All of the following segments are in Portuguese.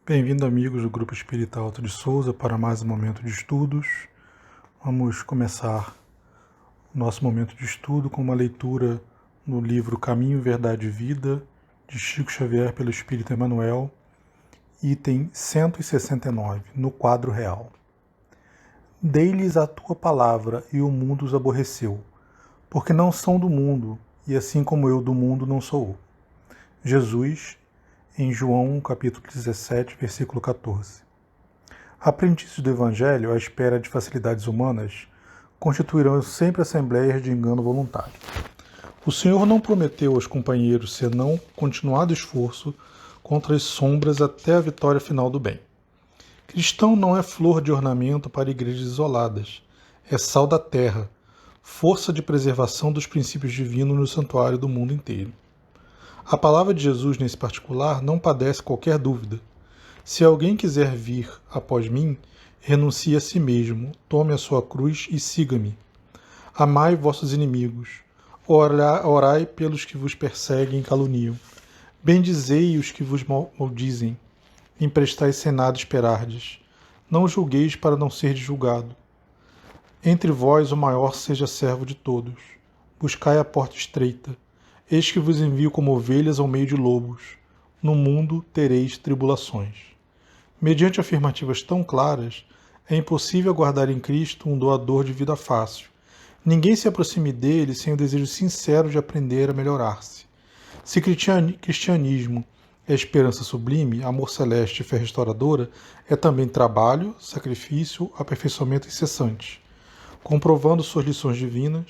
Bem-vindo, amigos do Grupo Espírita Alto de Souza, para mais um momento de estudos. Vamos começar o nosso momento de estudo com uma leitura no livro Caminho, Verdade e Vida, de Chico Xavier, pelo Espírito Emmanuel, item 169, no quadro real. Dei-lhes a tua palavra e o mundo os aborreceu, porque não são do mundo, e assim como eu do mundo não sou. Jesus, em João, capítulo 17, versículo 14. Aprendizes do Evangelho, à espera de facilidades humanas, constituirão sempre assembleias de engano voluntário. O Senhor não prometeu aos companheiros senão continuado esforço contra as sombras até a vitória final do bem. Cristão não é flor de ornamento para igrejas isoladas, é sal da terra, força de preservação dos princípios divinos no santuário do mundo inteiro. A palavra de Jesus, nesse particular, não padece qualquer dúvida. Se alguém quiser vir após mim, renuncie a si mesmo, tome a sua cruz e siga-me. Amai vossos inimigos, orai pelos que vos perseguem e caluniam. Bendizei os que vos maldizem, emprestai sem nada esperardes. Não julgueis para não serdes julgado. Entre vós o maior seja servo de todos. Buscai a porta estreita. Eis que vos envio como ovelhas ao meio de lobos. No mundo tereis tribulações. Mediante afirmativas tão claras, é impossível aguardar em Cristo um doador de vida fácil. Ninguém se aproxime dele sem o desejo sincero de aprender a melhorar-se. Se cristianismo é esperança sublime, amor celeste e fé restauradora, é também trabalho, sacrifício, aperfeiçoamento incessante. Comprovando suas lições divinas,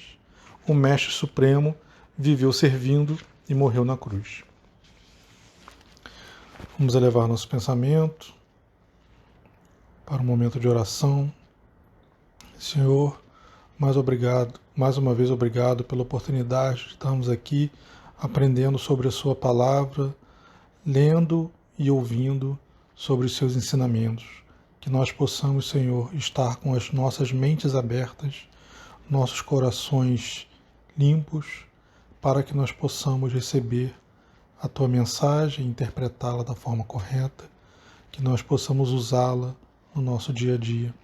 o Mestre Supremo viveu servindo e morreu na cruz. Vamos elevar nosso pensamento para um momento de oração. Senhor, mais uma vez obrigado pela oportunidade de estarmos aqui aprendendo sobre a sua palavra, lendo e ouvindo sobre os seus ensinamentos. Que nós possamos, Senhor, estar com as nossas mentes abertas, nossos corações limpos, para que nós possamos receber a tua mensagem e interpretá-la da forma correta, que nós possamos usá-la no nosso dia a dia.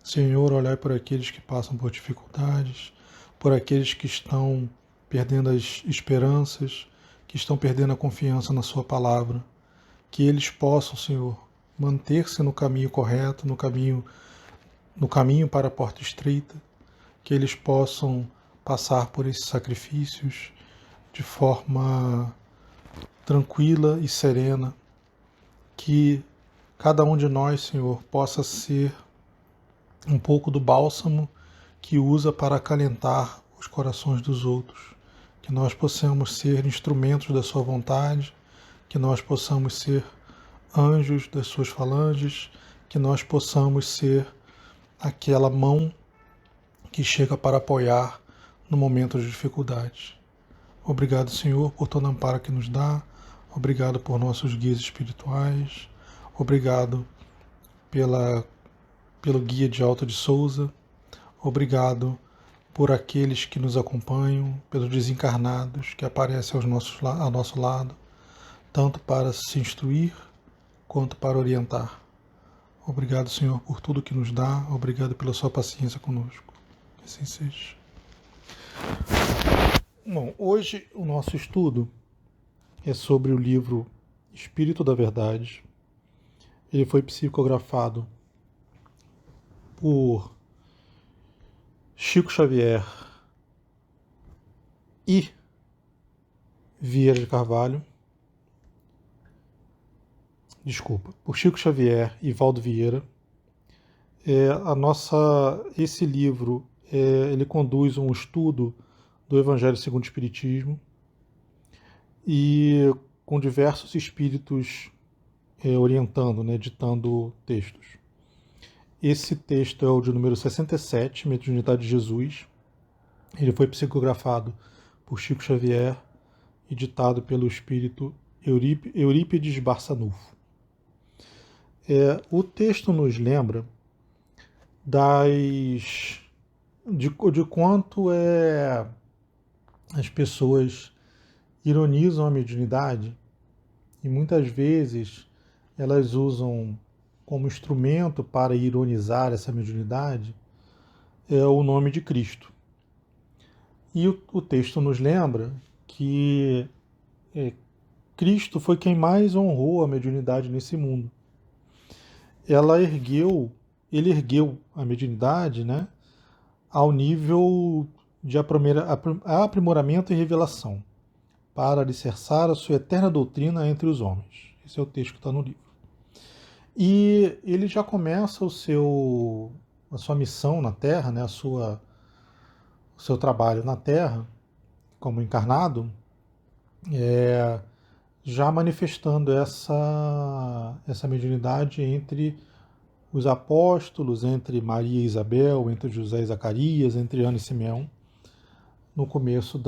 Senhor, olhai por aqueles que passam por dificuldades, por aqueles que estão perdendo as esperanças, que estão perdendo a confiança na sua palavra, que eles possam, Senhor, manter-se no caminho correto, no caminho para a porta estreita, que eles possam passar por esses sacrifícios de forma tranquila e serena, que cada um de nós, Senhor, possa ser um pouco do bálsamo que usa para acalentar os corações dos outros, que nós possamos ser instrumentos da sua vontade, que nós possamos ser anjos das suas falanges, que nós possamos ser aquela mão que chega para apoiar no momento de dificuldade. Obrigado, Senhor, por todo amparo que nos dá, obrigado por nossos guias espirituais, obrigado pelo guia de Alto de Souza, obrigado por aqueles que nos acompanham, pelos desencarnados que aparecem ao nosso lado, tanto para se instruir quanto para orientar. Obrigado, Senhor, por tudo que nos dá, obrigado pela sua paciência conosco. Que assim seja. Bom, hoje o nosso estudo é sobre o livro Espírito da Verdade. Ele foi psicografado por Chico Xavier e Vieira de Carvalho. Por Chico Xavier e Valdo Vieira. Esse livro ele conduz um estudo do Evangelho segundo o Espiritismo e com diversos espíritos orientando, ditando textos. Esse texto é o de número 67, Mediunidade de Jesus. Ele foi psicografado por Chico Xavier e ditado pelo espírito Eurípides Barçanufo. O texto nos lembra de quanto as pessoas ironizam a mediunidade e muitas vezes elas usam como instrumento para ironizar essa mediunidade é o nome de Cristo. E o texto nos lembra que Cristo foi quem mais honrou a mediunidade nesse mundo. Ele ergueu a mediunidade, né, ao nível de aprimoramento e revelação, para alicerçar a sua eterna doutrina entre os homens. Esse é o texto que está no livro. E ele já começa a sua missão na Terra, né, o seu trabalho na Terra, como encarnado, já manifestando essa mediunidade entre os apóstolos, entre Maria e Isabel, entre José e Zacarias, entre Ana e Simeão, no começo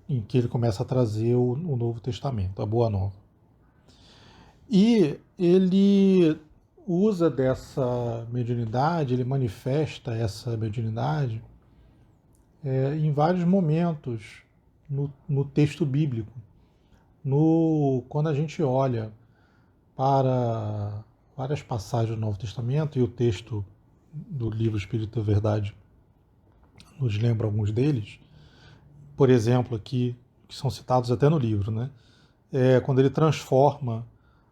em que ele começa a trazer o Novo Testamento, a Boa Nova. E ele usa dessa mediunidade, ele manifesta essa mediunidade em vários momentos no texto bíblico. Quando a gente olha para várias passagens do Novo Testamento, e o texto do livro Espírito da Verdade nos lembra alguns deles, por exemplo, aqui, que são citados até no livro, né? Quando ele transforma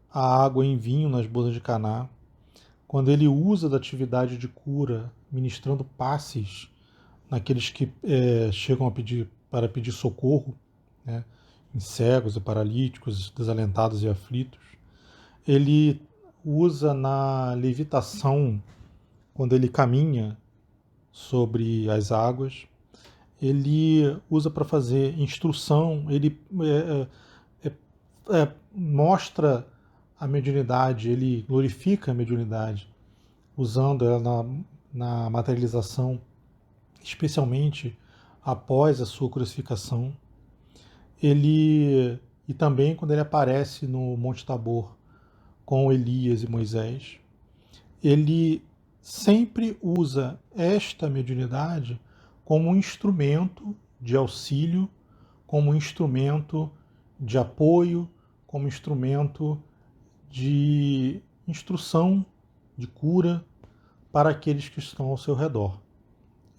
a água em vinho nas bodas de Caná, quando ele usa da atividade de cura, ministrando passes naqueles que chegam para pedir socorro, né? Em cegos e paralíticos, desalentados e aflitos. Ele usa na levitação, quando ele caminha sobre as águas. Ele usa para fazer instrução, ele mostra a mediunidade, ele glorifica a mediunidade, usando ela na materialização, especialmente após a sua crucificação. E também quando ele aparece no Monte Tabor com Elias e Moisés, ele sempre usa esta mediunidade como um instrumento de auxílio, como um instrumento de apoio, como instrumento de instrução, de cura para aqueles que estão ao seu redor.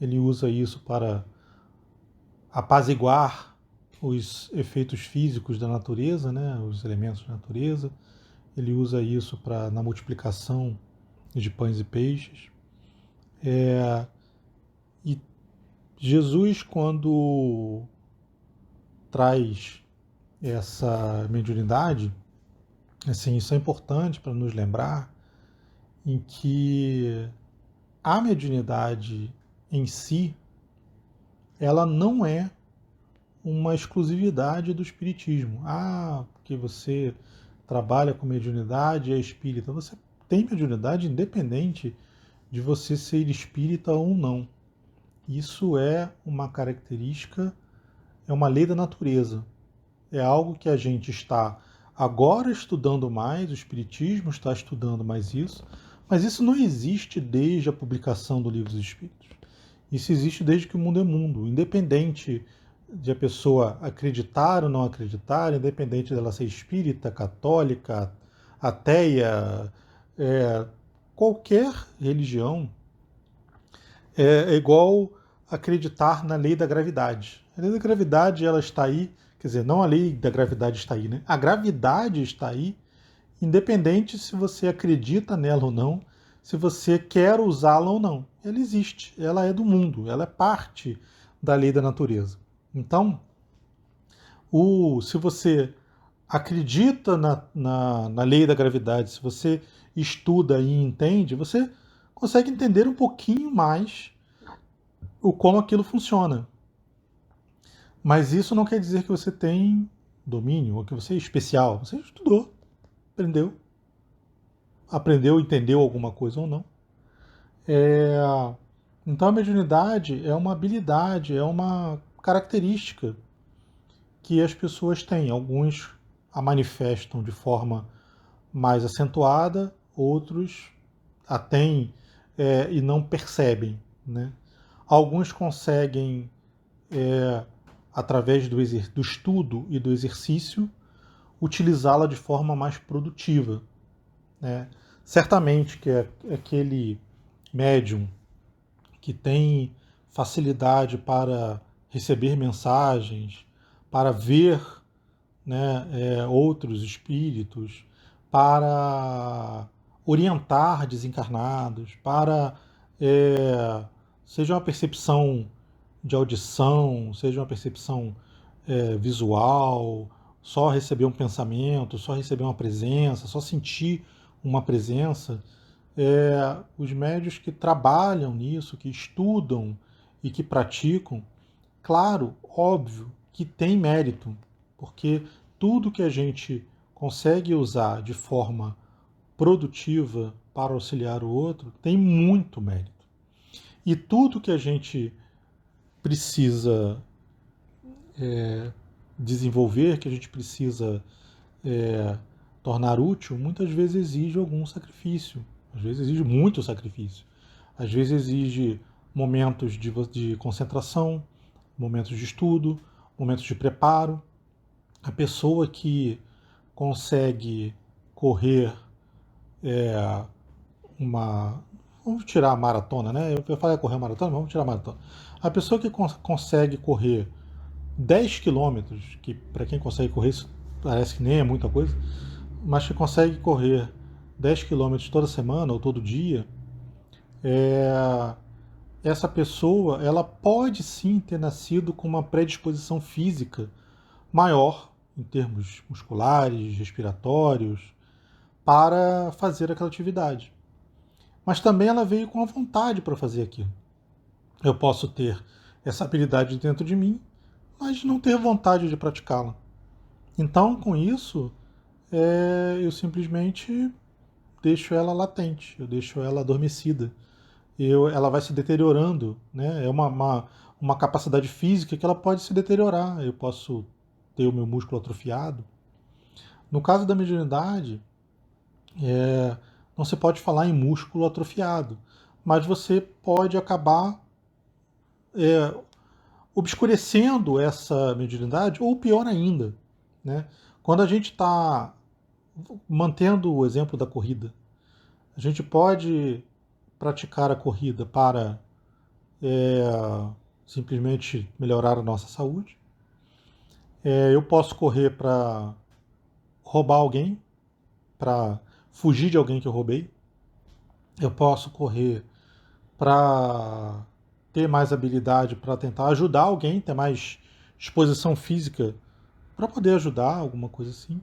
Ele usa isso para apaziguar os efeitos físicos da natureza, né, os elementos da natureza. Ele usa isso na multiplicação de pães e peixes. E Jesus, quando traz essa mediunidade, assim, isso é importante para nos lembrar em que a mediunidade em si, ela não é uma exclusividade do espiritismo. Porque você trabalha com mediunidade, é espírita. Você tem mediunidade independente de você ser espírita ou não. Isso é uma característica, é uma lei da natureza. É algo que a gente está agora estudando mais, o espiritismo está estudando mais isso, mas isso não existe desde a publicação do Livro dos Espíritos. Isso existe desde que o mundo é mundo, independente de a pessoa acreditar ou não acreditar, independente dela ser espírita, católica, ateia, qualquer religião, é igual acreditar na lei da gravidade. A lei da gravidade, ela está aí, quer dizer, não a lei da gravidade está aí, né? A gravidade está aí, independente se você acredita nela ou não, se você quer usá-la ou não. Ela existe, ela é do mundo, ela é parte da lei da natureza. Então, se você acredita na lei da gravidade, se você estuda e entende, você consegue entender um pouquinho mais como aquilo funciona. Mas isso não quer dizer que você tem domínio, ou que você é especial. Você estudou, aprendeu, entendeu alguma coisa ou não. Então a mediunidade é uma habilidade, é uma característica que as pessoas têm. Alguns a manifestam de forma mais acentuada, outros a têm e não percebem, né? Alguns conseguem, através do estudo e do exercício, utilizá-la de forma mais produtiva, né? Certamente que é aquele médium que tem facilidade para receber mensagens, para ver, né, outros espíritos, para orientar desencarnados, para seja uma percepção de audição, seja uma percepção visual, só receber um pensamento, só receber uma presença, só sentir uma presença. Os médios que trabalham nisso, que estudam e que praticam, claro, óbvio que tem mérito, porque tudo que a gente consegue usar de forma produtiva para auxiliar o outro tem muito mérito. E tudo que a gente precisa desenvolver, que a gente precisa tornar útil, muitas vezes exige algum sacrifício, às vezes exige muito sacrifício, às vezes exige momentos de concentração, momentos de estudo, momentos de preparo. A pessoa que consegue correr uma. Vamos tirar a maratona, né? Eu falei correr a maratona, mas vamos tirar a maratona. A pessoa que consegue correr 10 quilômetros, que para quem consegue correr isso parece que nem é muita coisa, mas que consegue correr 10 quilômetros toda semana ou todo dia, essa pessoa ela pode sim ter nascido com uma predisposição física maior, em termos musculares, respiratórios, para fazer aquela atividade. Mas também ela veio com a vontade para fazer aquilo. Eu posso ter essa habilidade dentro de mim, mas não ter vontade de praticá-la. Então, com isso, eu simplesmente deixo ela latente, eu deixo ela adormecida. Ela vai se deteriorando, né? É uma capacidade física que ela pode se deteriorar. Eu posso ter o meu músculo atrofiado. No caso da mediunidade, não se pode falar em músculo atrofiado, mas você pode acabar obscurecendo essa mediunidade, ou pior ainda, né? Quando a gente está mantendo o exemplo da corrida, a gente pode praticar a corrida para simplesmente melhorar a nossa saúde. Eu posso correr para roubar alguém, para fugir de alguém que eu roubei. Eu posso correr para ter mais habilidade para tentar ajudar alguém, ter mais disposição física para poder ajudar, alguma coisa assim.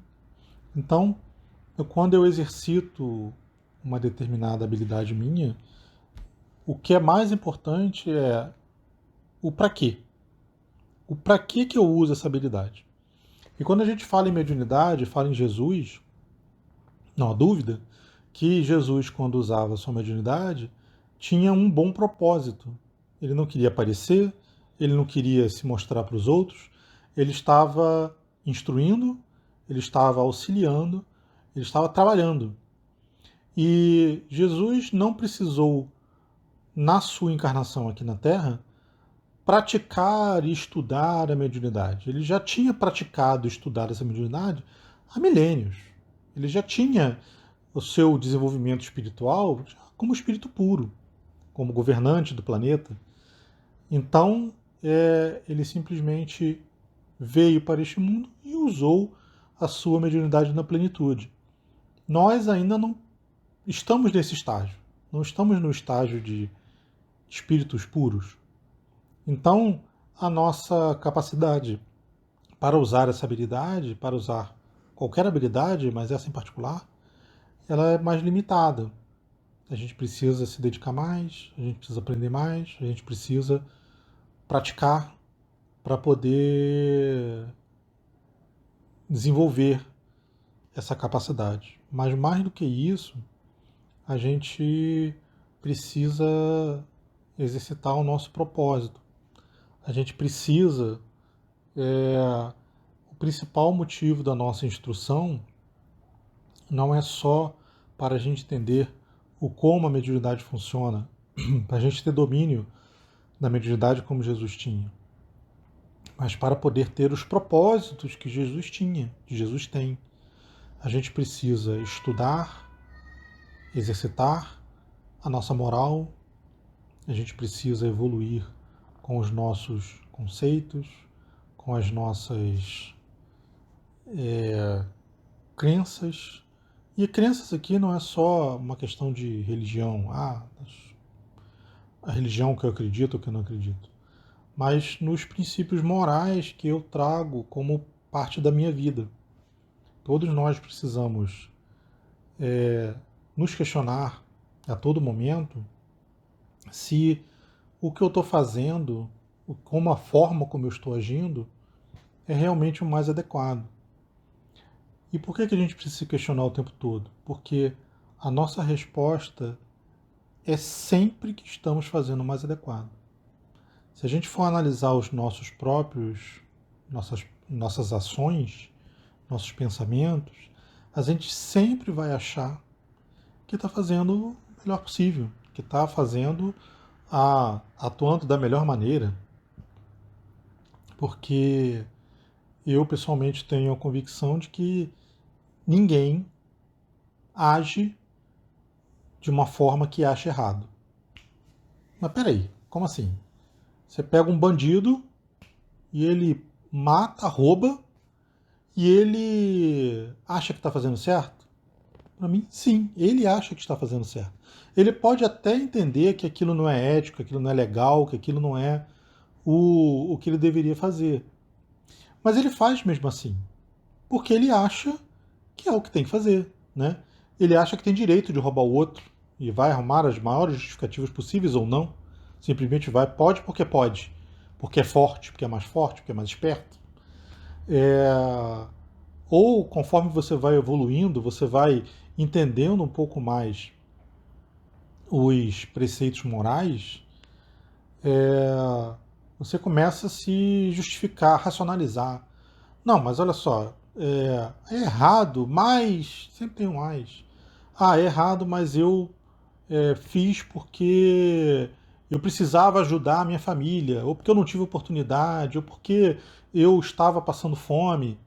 Então, quando eu exercito uma determinada habilidade minha, o que é mais importante é o para quê. O para que eu uso essa habilidade. E quando a gente fala em mediunidade, fala em Jesus, não há dúvida que Jesus, quando usava a sua mediunidade, tinha um bom propósito. Ele não queria aparecer, ele não queria se mostrar para os outros, ele estava instruindo, ele estava auxiliando, ele estava trabalhando. E Jesus não precisou, na sua encarnação aqui na Terra, praticar e estudar a mediunidade. Ele já tinha praticado e estudado essa mediunidade há milênios. Ele já tinha o seu desenvolvimento espiritual como espírito puro, como governante do planeta. Então, ele simplesmente veio para este mundo e usou a sua mediunidade na plenitude. Nós ainda não estamos nesse estágio. Não estamos no estágio de espíritos puros. Então, a nossa capacidade para usar essa habilidade, para usar qualquer habilidade, mas essa em particular, ela é mais limitada. A gente precisa se dedicar mais, a gente precisa aprender mais, a gente precisa praticar para poder desenvolver essa capacidade. Mas mais do que isso, a gente precisa exercitar o nosso propósito. A gente precisa... o principal motivo da nossa instrução não é só para a gente entender o como a mediunidade funciona, para a gente ter domínio da mediunidade como Jesus tinha. mas para poder ter os propósitos que Jesus tinha, que Jesus tem. A gente precisa estudar, exercitar a nossa moral, a gente precisa evoluir com os nossos conceitos, com as nossas crenças. E crenças aqui não é só uma questão de religião, a religião que eu acredito ou que eu não acredito, mas nos princípios morais que eu trago como parte da minha vida. Todos nós precisamos nos questionar a todo momento se o que eu estou fazendo, como a forma como eu estou agindo, é realmente o mais adequado. E por que a gente precisa se questionar o tempo todo? Porque a nossa resposta é sempre que estamos fazendo o mais adequado. Se a gente for analisar os nossos próprios, nossas ações, nossos pensamentos, a gente sempre vai achar que está fazendo o melhor possível, que está atuando da melhor maneira, porque eu pessoalmente tenho a convicção de que ninguém age de uma forma que acha errado. Mas peraí, como assim? Você pega um bandido e ele mata, rouba, e ele acha que está fazendo certo? Para mim, sim, ele acha que está fazendo certo. Ele pode até entender que aquilo não é ético, que aquilo não é legal, que aquilo não é o que ele deveria fazer. Mas ele faz mesmo assim, porque ele acha que é o que tem que fazer, né? Ele acha que tem direito de roubar o outro e vai arrumar as maiores justificativas possíveis ou não. Simplesmente pode porque é forte, porque é mais forte, porque é mais esperto. Ou conforme você vai evoluindo, você vai entendendo um pouco mais os preceitos morais, você começa a se justificar, racionalizar. Não, mas olha só, é errado, mas sempre tem um mais. É errado, mas eu fiz porque eu precisava ajudar a minha família, ou porque eu não tive oportunidade, ou porque eu estava passando fome.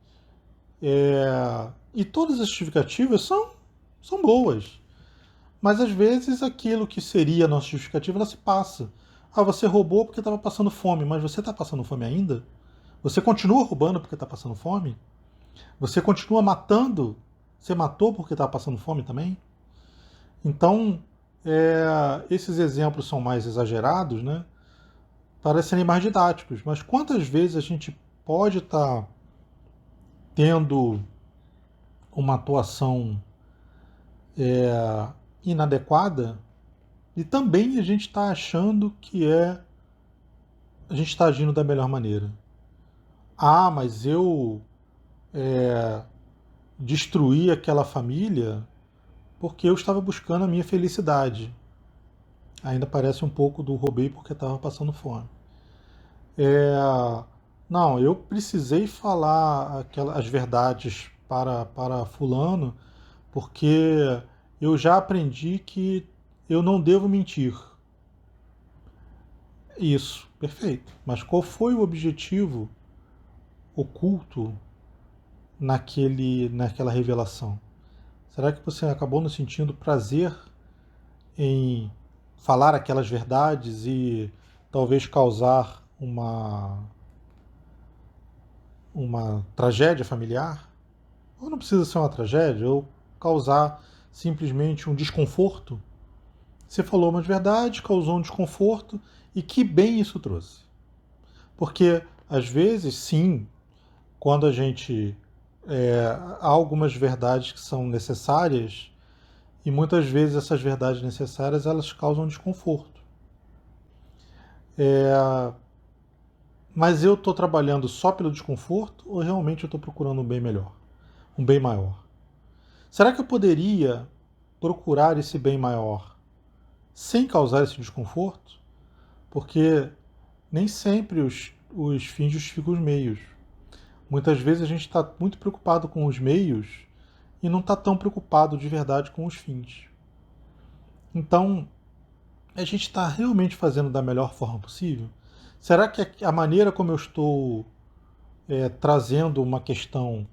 E todas as justificativas são boas. Mas às vezes aquilo que seria a nossa justificativa, ela se passa. Você roubou porque estava passando fome, mas você está passando fome ainda? Você continua roubando porque está passando fome? Você continua matando? Você matou porque estava passando fome também? Então, esses exemplos são mais exagerados, né? Parecem mais didáticos, mas quantas vezes a gente pode estar tendo uma atuação inadequada e também a gente está achando que a gente está agindo da melhor maneira. Mas eu destruí aquela família porque eu estava buscando a minha felicidade. Ainda parece um pouco do roubei porque estava passando fome. Não, eu precisei falar as verdades para fulano porque eu já aprendi que eu não devo mentir. Isso, perfeito. Mas qual foi o objetivo oculto naquela revelação? Será que você acabou não sentindo prazer em falar aquelas verdades e talvez causar uma tragédia familiar? Ou não precisa ser uma tragédia, ou causar simplesmente um desconforto? Você falou umas verdades, causou um desconforto, e que bem isso trouxe. Porque, às vezes, sim, quando a gente... há algumas verdades que são necessárias, e muitas vezes essas verdades necessárias, elas causam desconforto. Mas eu estou trabalhando só pelo desconforto, ou realmente eu estou procurando um bem melhor? Um bem maior? Será que eu poderia procurar esse bem maior sem causar esse desconforto? Porque nem sempre os fins justificam os meios. Muitas vezes a gente está muito preocupado com os meios e não está tão preocupado de verdade com os fins. Então, a gente está realmente fazendo da melhor forma possível? Será que a maneira como eu estou trazendo uma questão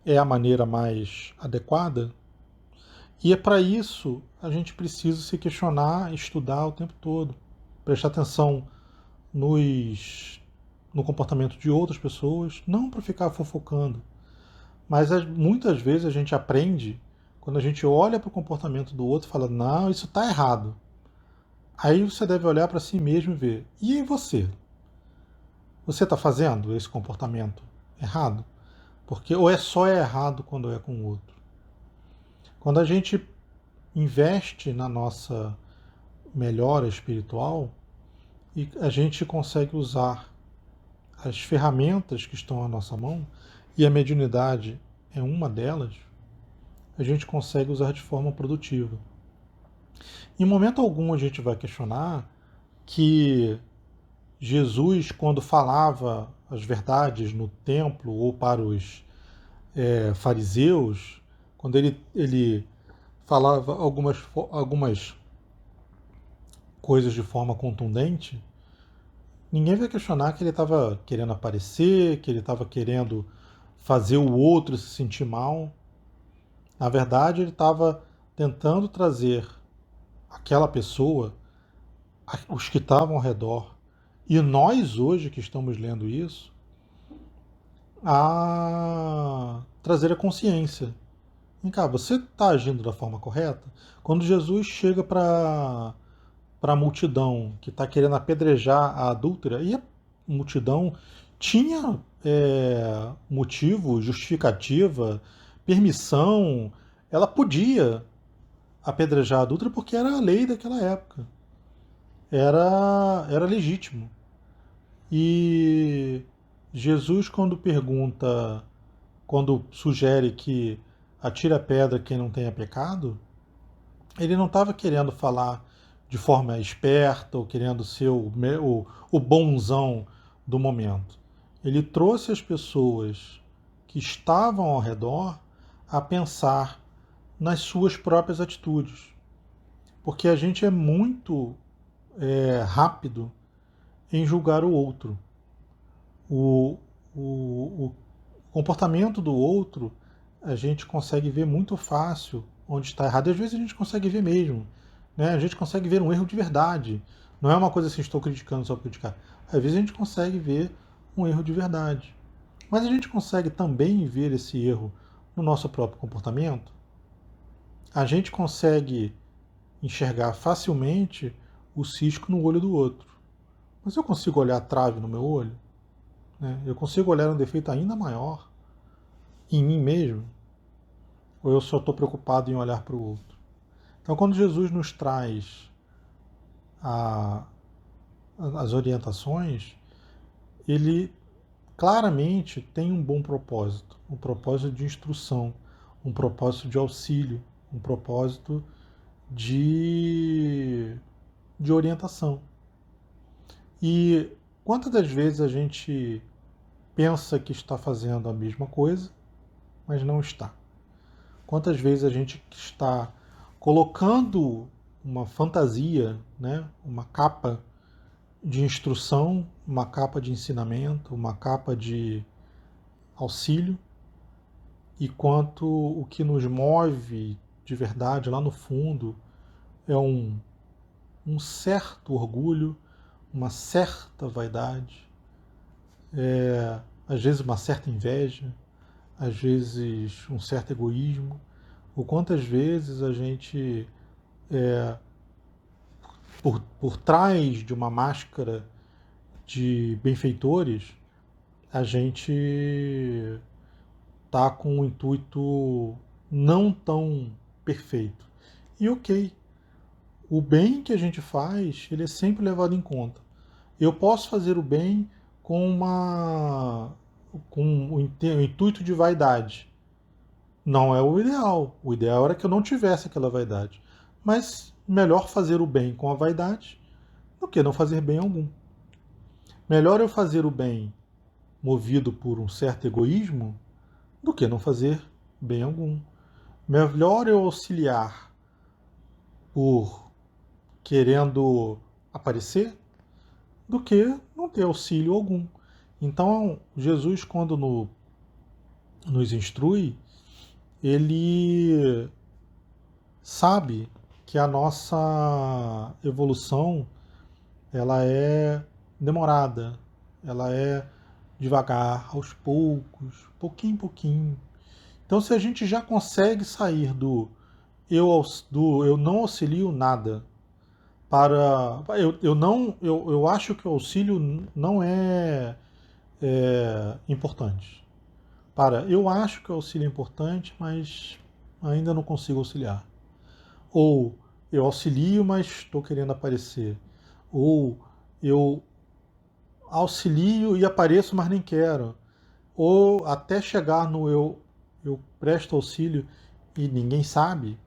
é a maneira mais adequada? E é para isso a gente precisa se questionar, estudar o tempo todo, prestar atenção no comportamento de outras pessoas, não para ficar fofocando, mas muitas vezes a gente aprende quando a gente olha para o comportamento do outro e fala, não, isso está errado. Aí você deve olhar para si mesmo e ver, e em você? Você está fazendo esse comportamento errado? Porque ou é só errado quando é com o outro. Quando a gente investe na nossa melhora espiritual, e a gente consegue usar as ferramentas que estão à nossa mão, e a mediunidade é uma delas, a gente consegue usar de forma produtiva. Em momento algum a gente vai questionar que Jesus, quando falava as verdades no templo ou para os fariseus, quando ele falava algumas coisas de forma contundente, ninguém vai questionar que ele estava querendo aparecer, que ele estava querendo fazer o outro se sentir mal. Na verdade, ele estava tentando trazer aquela pessoa, os que estavam ao redor, e nós hoje que estamos lendo isso, a trazer a consciência. Vem cá, você está agindo da forma correta? Quando Jesus chega para a multidão que está querendo apedrejar a adúltera, e a multidão tinha motivo, justificativa, permissão, ela podia apedrejar a adúltera porque era a lei daquela época, era legítimo. E Jesus, quando sugere que atire a pedra quem não tenha pecado, ele não estava querendo falar de forma esperta ou querendo ser o bonzão do momento. Ele trouxe as pessoas que estavam ao redor a pensar nas suas próprias atitudes. Porque a gente é muito rápido em julgar o outro. O, o comportamento do outro a gente consegue ver muito fácil onde está errado. E às vezes a gente consegue ver mesmo. Né? A gente consegue ver um erro de verdade. Não é uma coisa assim, estou criticando só para criticar. Às vezes a gente consegue ver um erro de verdade. Mas a gente consegue também ver esse erro no nosso próprio comportamento. A gente consegue enxergar facilmente o cisco no olho do outro. Mas eu consigo olhar a trave no meu olho? Né? Eu consigo olhar um defeito ainda maior em mim mesmo? Ou eu só estou preocupado em olhar para o outro? Então, quando Jesus nos traz as orientações, ele claramente tem um bom propósito, um propósito de instrução, um propósito de auxílio, um propósito de orientação. E quantas das vezes a gente pensa que está fazendo a mesma coisa, mas não está? Quantas vezes a gente está colocando uma fantasia, né, uma capa de instrução, uma capa de ensinamento, uma capa de auxílio, e quanto o que nos move de verdade lá no fundo é um certo orgulho, uma certa vaidade, às vezes uma certa inveja, às vezes um certo egoísmo. O quantas vezes a gente, por trás de uma máscara de benfeitores, a gente tá com um intuito não tão perfeito. E ok, o bem que a gente faz, ele é sempre levado em conta. Eu posso fazer o bem com o intuito de vaidade. Não é o ideal. O ideal era que eu não tivesse aquela vaidade. Mas melhor fazer o bem com a vaidade do que não fazer bem algum. Melhor eu fazer o bem movido por um certo egoísmo do que não fazer bem algum. Melhor eu auxiliar por querendo aparecer do que não ter auxílio algum. Então, Jesus, quando nos instrui, ele sabe que a nossa evolução ela é demorada, ela é devagar, aos poucos, pouquinho em pouquinho. Então, se a gente já consegue sair do eu não auxilio nada para eu acho que o auxílio não é importante. Para eu acho que o auxílio é importante, mas ainda não consigo auxiliar. Ou eu auxilio, mas estou querendo aparecer. Ou eu auxilio e apareço, mas nem quero. Ou até chegar no eu presto auxílio e ninguém sabe.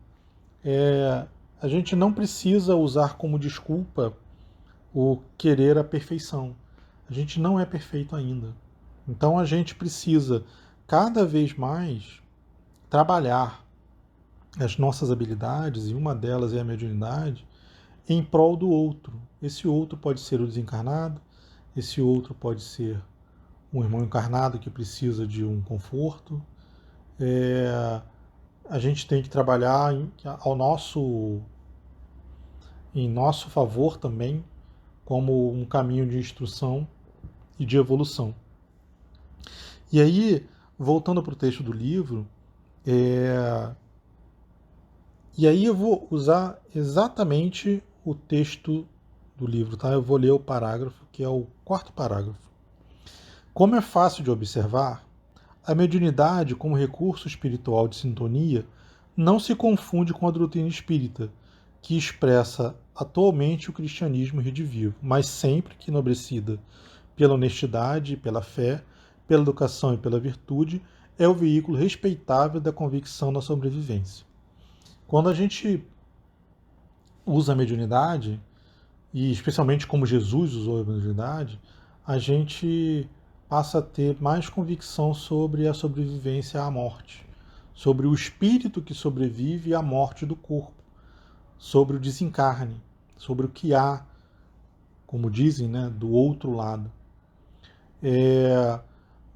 A gente não precisa usar como desculpa o querer a perfeição. A gente não é perfeito ainda. Então a gente precisa cada vez mais trabalhar as nossas habilidades, e uma delas é a mediunidade, em prol do outro. Esse outro pode ser o desencarnado, esse outro pode ser um irmão encarnado que precisa de um conforto. A gente tem que trabalhar em nosso favor também, como um caminho de instrução e de evolução. E aí, voltando para o texto do livro, e aí eu vou usar exatamente o texto do livro, tá? Eu vou ler o parágrafo, que é o quarto parágrafo. Como é fácil de observar, a mediunidade como recurso espiritual de sintonia não se confunde com a doutrina espírita, que expressa atualmente o cristianismo redivivo, mas sempre que enobrecida pela honestidade e pela fé, pela educação e pela virtude, é o veículo respeitável da convicção na sobrevivência. Quando a gente usa a mediunidade, e especialmente como Jesus usou a mediunidade, a gente passa a ter mais convicção sobre a sobrevivência à morte, sobre o espírito que sobrevive à morte do corpo, sobre o desencarne, sobre o que há, como dizem, né, do outro lado.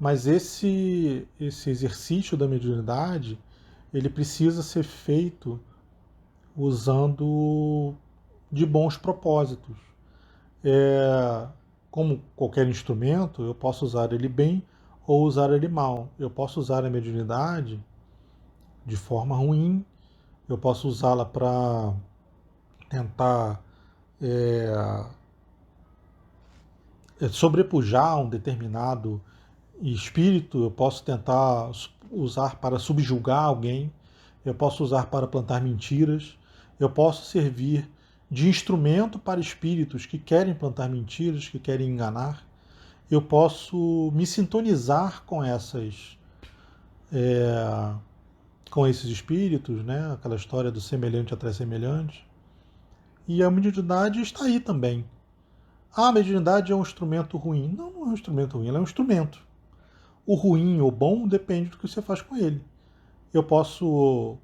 Mas esse exercício da mediunidade, ele precisa ser feito usando de bons propósitos. Como qualquer instrumento, eu posso usar ele bem ou usar ele mal. Eu posso usar a mediunidade de forma ruim, eu posso usá-la para tentar sobrepujar um determinado espírito, eu posso tentar usar para subjugar alguém, eu posso usar para plantar mentiras, eu posso servir de instrumento para espíritos que querem plantar mentiras, que querem enganar. Eu posso me sintonizar com esses espíritos, né? Aquela história do semelhante atrai semelhante. E a mediunidade está aí também. A mediunidade é um instrumento ruim. Não, não é um instrumento ruim, ela é um instrumento. O ruim ou bom depende do que você faz com ele. Eu posso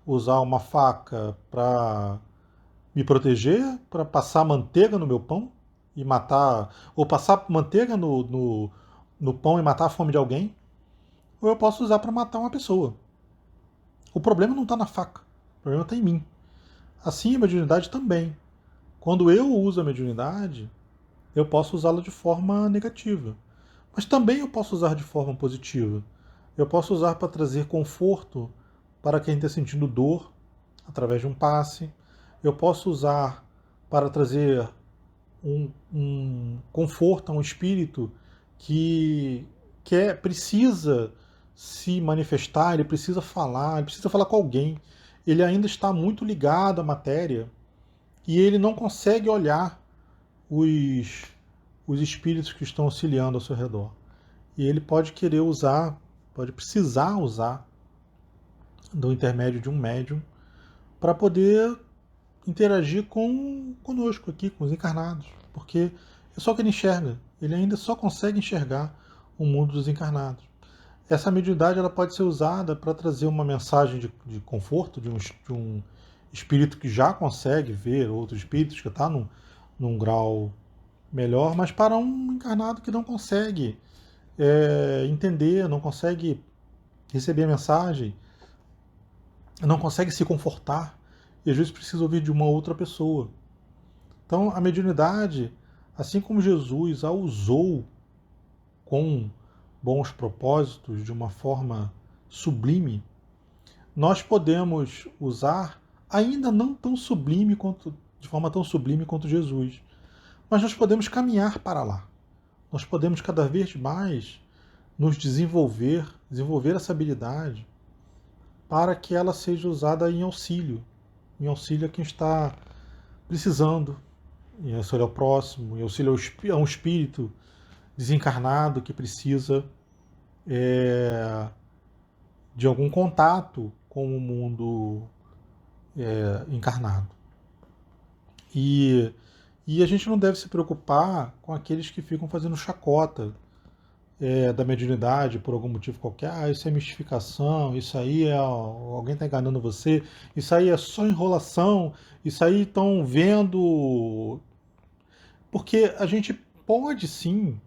usar uma faca para me proteger, para passar manteiga no meu pão e matar, ou passar manteiga no pão e matar a fome de alguém, ou eu posso usar para matar uma pessoa. O problema não está na faca, o problema está em mim. Assim a mediunidade também. Quando eu uso a mediunidade, eu posso usá-la de forma negativa. Mas também eu posso usar de forma positiva. Eu posso usar para trazer conforto para quem está sentindo dor, através de um passe. Eu posso usar para trazer um conforto a um espírito que precisa se manifestar, ele precisa falar com alguém. Ele ainda está muito ligado à matéria e ele não consegue olhar os espíritos que estão auxiliando ao seu redor. E ele pode querer usar, pode precisar usar do intermédio de um médium para poder interagir conosco aqui, com os encarnados. Porque é só que ele enxerga, ele ainda só consegue enxergar o mundo dos encarnados. Essa mediunidade ela pode ser usada para trazer uma mensagem de conforto de um espírito que já consegue ver outros espíritos, que está num grau melhor, mas para um encarnado que não consegue entender, não consegue receber a mensagem, não consegue se confortar, e às vezes precisa ouvir de uma outra pessoa. Então, a mediunidade, assim como Jesus a usou com bons propósitos, de uma forma sublime, nós podemos usar ainda não tão sublime quanto, de forma tão sublime quanto Jesus, mas nós podemos caminhar para lá. Nós podemos cada vez mais nos desenvolver essa habilidade para que ela seja usada em auxílio a quem está precisando, em auxílio ao próximo, em auxílio a um espírito desencarnado que precisa de algum contato com o mundo encarnado. E a gente não deve se preocupar com aqueles que ficam fazendo chacota da mediunidade por algum motivo qualquer. Ah, isso é mistificação, isso aí alguém está enganando você, isso aí é só enrolação, isso aí estão vendo. Porque a gente pode sim,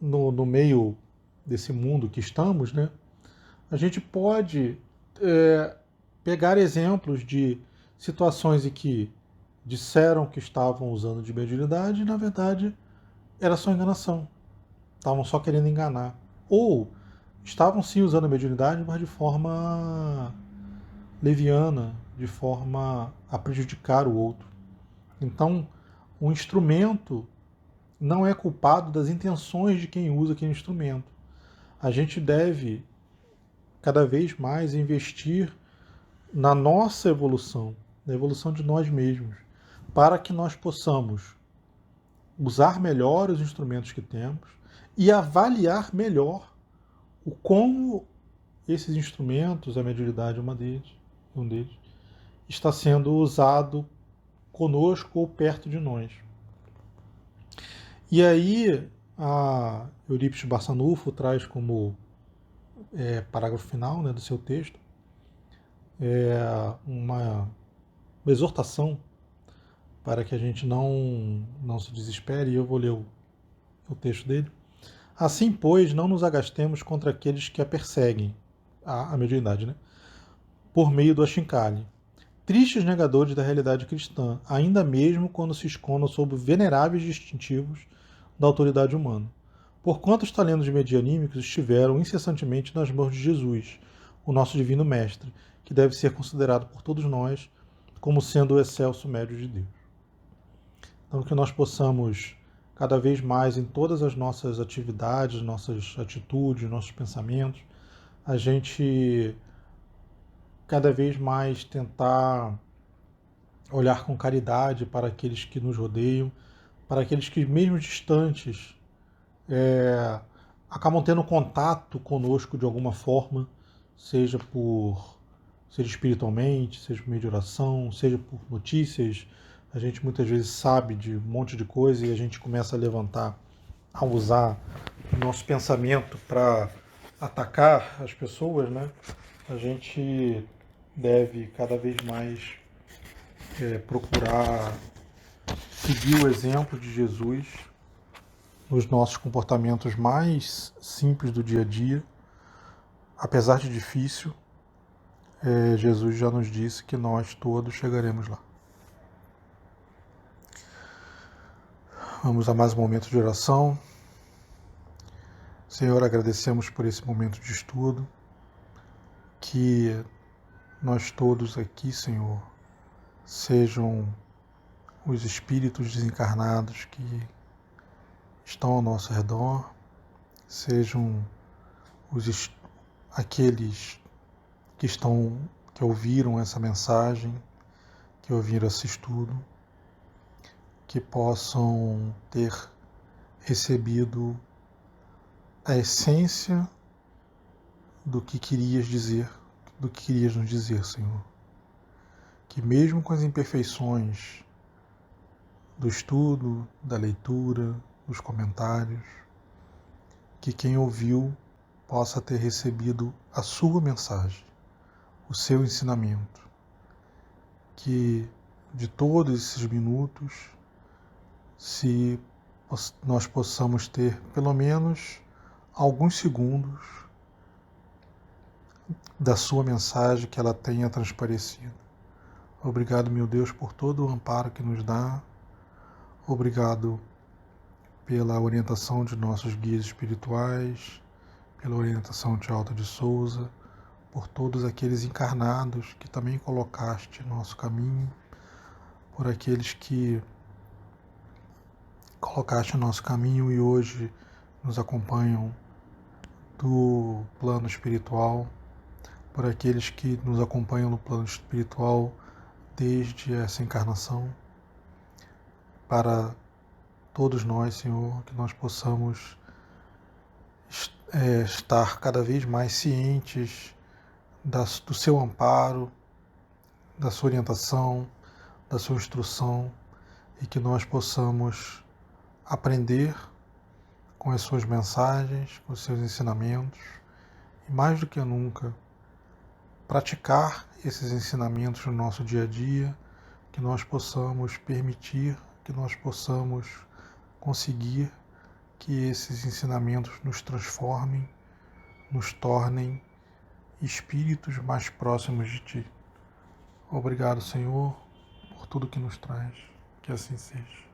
no meio desse mundo que estamos, né? A gente pode pegar exemplos de situações em que disseram que estavam usando de mediunidade e, na verdade, era só enganação. Estavam só querendo enganar. Ou estavam sim usando a mediunidade, mas de forma leviana, de forma a prejudicar o outro. Então, o instrumento não é culpado das intenções de quem usa aquele instrumento. A gente deve cada vez mais investir na nossa evolução, na evolução de nós mesmos, para que nós possamos usar melhor os instrumentos que temos e avaliar melhor o como esses instrumentos, a mediunidade é um deles, está sendo usado conosco ou perto de nós. E aí, a Eurípides Barçanufo traz como parágrafo final, né, do seu texto uma exortação para que a gente não se desespere, e eu vou ler o texto dele. Assim, pois, não nos agastemos contra aqueles que a perseguem, a mediunidade, né? Por meio do achincalhe. Tristes negadores da realidade cristã, ainda mesmo quando se escondam sob veneráveis distintivos da autoridade humana. Porquanto os talentos medianímicos estiveram incessantemente nas mãos de Jesus, o nosso divino mestre, que deve ser considerado por todos nós como sendo o excelso médio de Deus. Então, que nós possamos, cada vez mais, em todas as nossas atividades, nossas atitudes, nossos pensamentos, a gente cada vez mais tentar olhar com caridade para aqueles que nos rodeiam, para aqueles que, mesmo distantes, acabam tendo contato conosco de alguma forma, seja espiritualmente, seja por meio de oração, seja por notícias. A gente muitas vezes sabe de um monte de coisa e a gente começa a levantar, a usar o nosso pensamento para atacar as pessoas, né? A gente deve cada vez mais procurar seguir o exemplo de Jesus nos nossos comportamentos mais simples do dia a dia. Apesar de difícil, Jesus já nos disse que nós todos chegaremos lá. Vamos a mais um momento de oração. Senhor, agradecemos por esse momento de estudo, que nós todos aqui, Senhor, sejam os espíritos desencarnados que estão ao nosso redor, sejam aqueles que ouviram essa mensagem, que ouviram esse estudo, que possam ter recebido a essência do que querias dizer, do que querias nos dizer, Senhor. Que mesmo com as imperfeições do estudo, da leitura, dos comentários, que quem ouviu possa ter recebido a sua mensagem, o seu ensinamento. Que de todos esses minutos se nós possamos ter pelo menos alguns segundos da sua mensagem que ela tenha transparecido. Obrigado, meu Deus, por todo o amparo que nos dá. Obrigado pela orientação de nossos guias espirituais, pela orientação de Alta de Souza, por todos aqueles encarnados que também colocaste em nosso caminho, por aqueles que colocaste em nosso caminho e hoje nos acompanham do plano espiritual, por aqueles que nos acompanham no plano espiritual desde essa encarnação, para todos nós, Senhor, que nós possamos estar cada vez mais cientes do seu amparo, da sua orientação, da sua instrução, e que nós possamos aprender com as suas mensagens, com os seus ensinamentos, e mais do que nunca, praticar esses ensinamentos no nosso dia a dia, que nós possamos permitir, que nós possamos conseguir que esses ensinamentos nos transformem, nos tornem espíritos mais próximos de Ti. Obrigado, Senhor, por tudo que nos traz. Que assim seja.